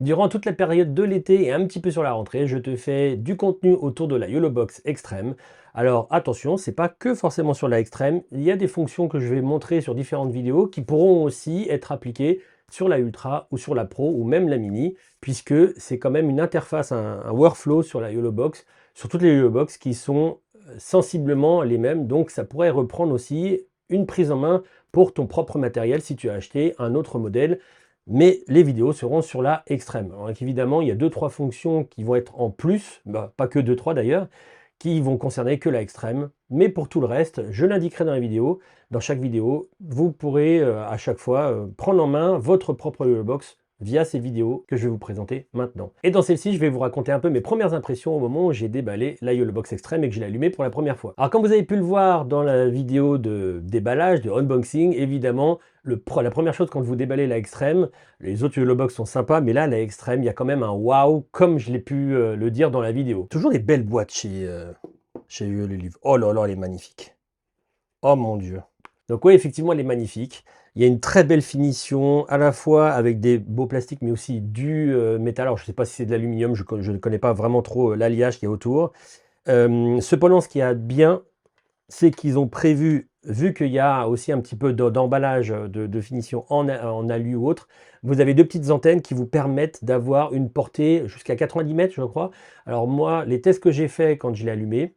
Durant toute la période de l'été et un petit peu sur la rentrée, je te fais du contenu autour de la YOLO Box Extreme. Alors attention, c'est pas que forcément sur la Extreme, il y a des fonctions que je vais montrer sur différentes vidéos qui pourront aussi être appliquées sur la Ultra ou sur la Pro ou même la Mini, puisque c'est quand même une interface, un workflow sur la YOLO Box, sur toutes les YOLO Box qui sont sensiblement les mêmes, donc ça pourrait reprendre aussi une prise en main pour ton propre matériel si tu as acheté un autre modèle, mais les vidéos seront sur la extrême. Alors évidemment, il y a deux trois fonctions qui vont être en plus, pas que deux trois d'ailleurs, qui vont concerner que la extrême. Mais pour tout le reste, je l'indiquerai dans la vidéo. Dans chaque vidéo, vous pourrez à chaque fois prendre en main votre propre box via ces vidéos que je vais vous présenter maintenant. Et dans celle-ci, je vais vous raconter un peu mes premières impressions au moment où j'ai déballé la YOLO Box Extreme et que je l'ai allumé pour la première fois. Alors comme vous avez pu le voir dans la vidéo de déballage, de unboxing, évidemment, la première chose quand vous déballez la Extreme, les autres YOLO Box sont sympas, mais là, la Extreme, il y a quand même un waouh, comme je l'ai pu le dire dans la vidéo. Toujours des belles boîtes chez YOLO Livre. Oh là là, elle est magnifique. Oh mon Dieu. Donc oui, effectivement, elle est magnifique. Il y a une très belle finition, à la fois avec des beaux plastiques, mais aussi du métal. Alors, je ne sais pas si c'est de l'aluminium, je ne connais pas vraiment trop l'alliage qui est autour. Cependant, ce qui est bien, c'est qu'ils ont prévu, vu qu'il y a aussi un petit peu d'emballage, de finition en alu ou autre, vous avez deux petites antennes qui vous permettent d'avoir une portée jusqu'à 90 mètres, je crois. Alors moi, les tests que j'ai fait quand je l'ai allumé,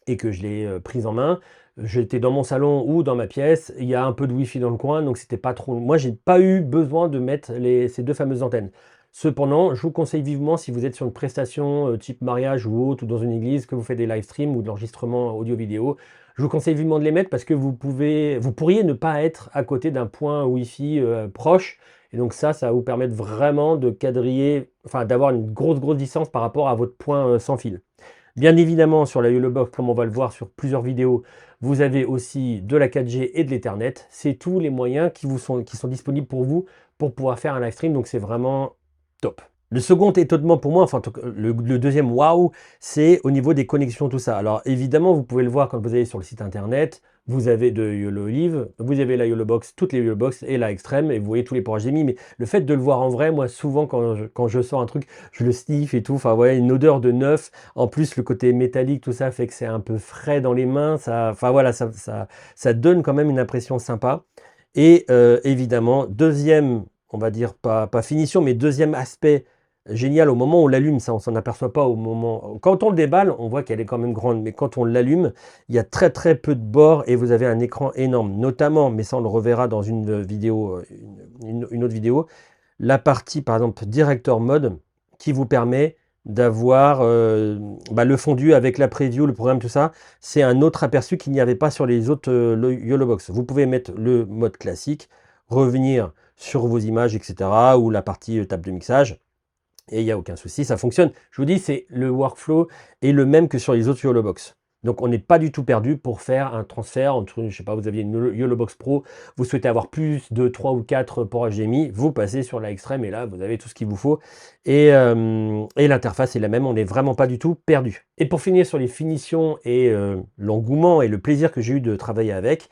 et que je l'ai prise en main. J'étais dans mon salon ou dans ma pièce, il y a un peu de Wi-Fi dans le coin, donc c'était pas trop. Moi, j'ai pas eu besoin de mettre ces deux fameuses antennes. Cependant, je vous conseille vivement, si vous êtes sur une prestation type mariage ou autre, ou dans une église, que vous faites des live streams ou de l'enregistrement audio-vidéo, je vous conseille vivement de les mettre parce que vous pourriez ne pas être à côté d'un point Wi-Fi proche. Et donc ça va vous permettre vraiment de quadriller, enfin d'avoir une grosse distance par rapport à votre point sans fil. Bien évidemment, sur la YOLO Box, comme on va le voir sur plusieurs vidéos, vous avez aussi de la 4G et de l'Ethernet. C'est tous les moyens qui sont disponibles pour vous pour pouvoir faire un live stream. Donc c'est vraiment top. Le second étonnement pour moi, enfin le deuxième waouh, c'est au niveau des connexions, tout ça. Alors évidemment, vous pouvez le voir quand vous allez sur le site internet, vous avez de YOLO Live, vous avez la YOLO Box, toutes les YOLO Box et la Extreme, et vous voyez tous les ports HDMI. Mais le fait de le voir en vrai, moi souvent quand je sors un truc, je le sniffe et tout, enfin voilà, une odeur de neuf. En plus, le côté métallique, tout ça fait que c'est un peu frais dans les mains, enfin voilà, ça donne quand même une impression sympa. Et évidemment, deuxième, on va dire pas finition, mais deuxième aspect génial au moment où on l'allume, ça on s'en aperçoit pas au moment. Quand on le déballe, on voit qu'elle est quand même grande, mais quand on l'allume, il y a très peu de bords et vous avez un écran énorme. Notamment, mais ça on le reverra dans une vidéo, une autre vidéo, la partie par exemple Director Mode qui vous permet d'avoir le fondu avec la preview, le programme, tout ça. C'est un autre aperçu qu'il n'y avait pas sur les autres YOLO Box. Vous pouvez mettre le mode classique, revenir sur vos images, etc. ou la partie table de mixage. Et il n'y a aucun souci, ça fonctionne. Je vous dis, c'est le workflow est le même que sur les autres YOLO Box. Donc on n'est pas du tout perdu pour faire un transfert entre, je sais pas, vous aviez une YOLO Box Pro, vous souhaitez avoir plus de 3 ou 4 ports HDMI, vous passez sur la Extreme et là vous avez tout ce qu'il vous faut. Et l'interface est la même, on n'est vraiment pas du tout perdu. Et pour finir sur les finitions et l'engouement et le plaisir que j'ai eu de travailler avec,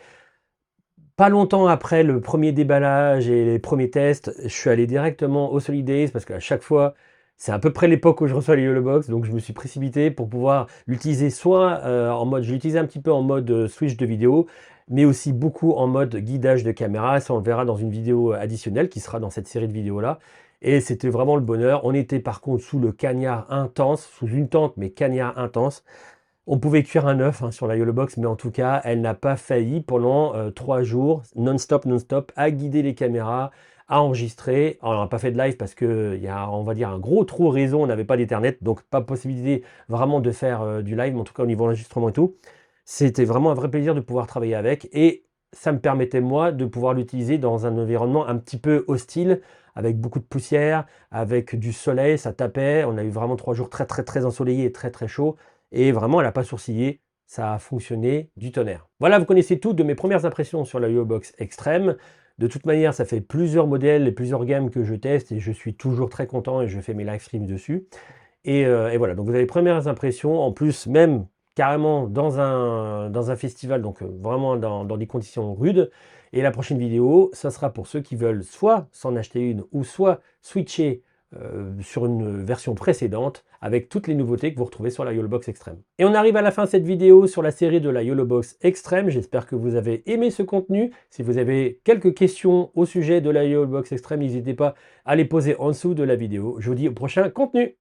pas longtemps après le premier déballage et les premiers tests, je suis allé directement au Solidays parce qu'à chaque fois, c'est à peu près l'époque où je reçois les YOLO Box, donc je me suis précipité pour pouvoir l'utiliser soit en mode, je l'utilisais un petit peu en mode switch de vidéo, mais aussi beaucoup en mode guidage de caméra. Ça, on le verra dans une vidéo additionnelle qui sera dans cette série de vidéos-là. Et c'était vraiment le bonheur. On était par contre sous le cagnard intense, sous une tente, mais cagnard intense. On pouvait cuire un œuf sur la YOLO Box, mais en tout cas, elle n'a pas failli pendant 3 jours, non-stop, à guider les caméras, à enregistrer. Alors, on n'a pas fait de live parce qu'il y a, on va dire, un gros trou réseau, on n'avait pas d'Ethernet, donc pas possibilité vraiment de faire du live, mais en tout cas au niveau enregistrement et tout. C'était vraiment un vrai plaisir de pouvoir travailler avec, et ça me permettait, moi, de pouvoir l'utiliser dans un environnement un petit peu hostile, avec beaucoup de poussière, avec du soleil, ça tapait. On a eu vraiment 3 jours très ensoleillés et très chauds. Et vraiment, elle n'a pas sourcillé, ça a fonctionné du tonnerre. Voilà, vous connaissez tout de mes premières impressions sur la YOLO Box Extreme. De toute manière, ça fait plusieurs modèles et plusieurs gammes que je teste et je suis toujours très content et je fais mes live streams dessus. Et voilà, donc vous avez les premières impressions, en plus même carrément dans un festival, donc vraiment dans des conditions rudes. Et la prochaine vidéo, ça sera pour ceux qui veulent soit s'en acheter une ou soit switcher sur une version précédente avec toutes les nouveautés que vous retrouvez sur la YOLOBOX Extreme. Et on arrive à la fin de cette vidéo sur la série de la YOLOBOX Extreme. J'espère que vous avez aimé ce contenu. Si vous avez quelques questions au sujet de la YOLOBOX Extreme, n'hésitez pas à les poser en dessous de la vidéo. Je vous dis au prochain contenu.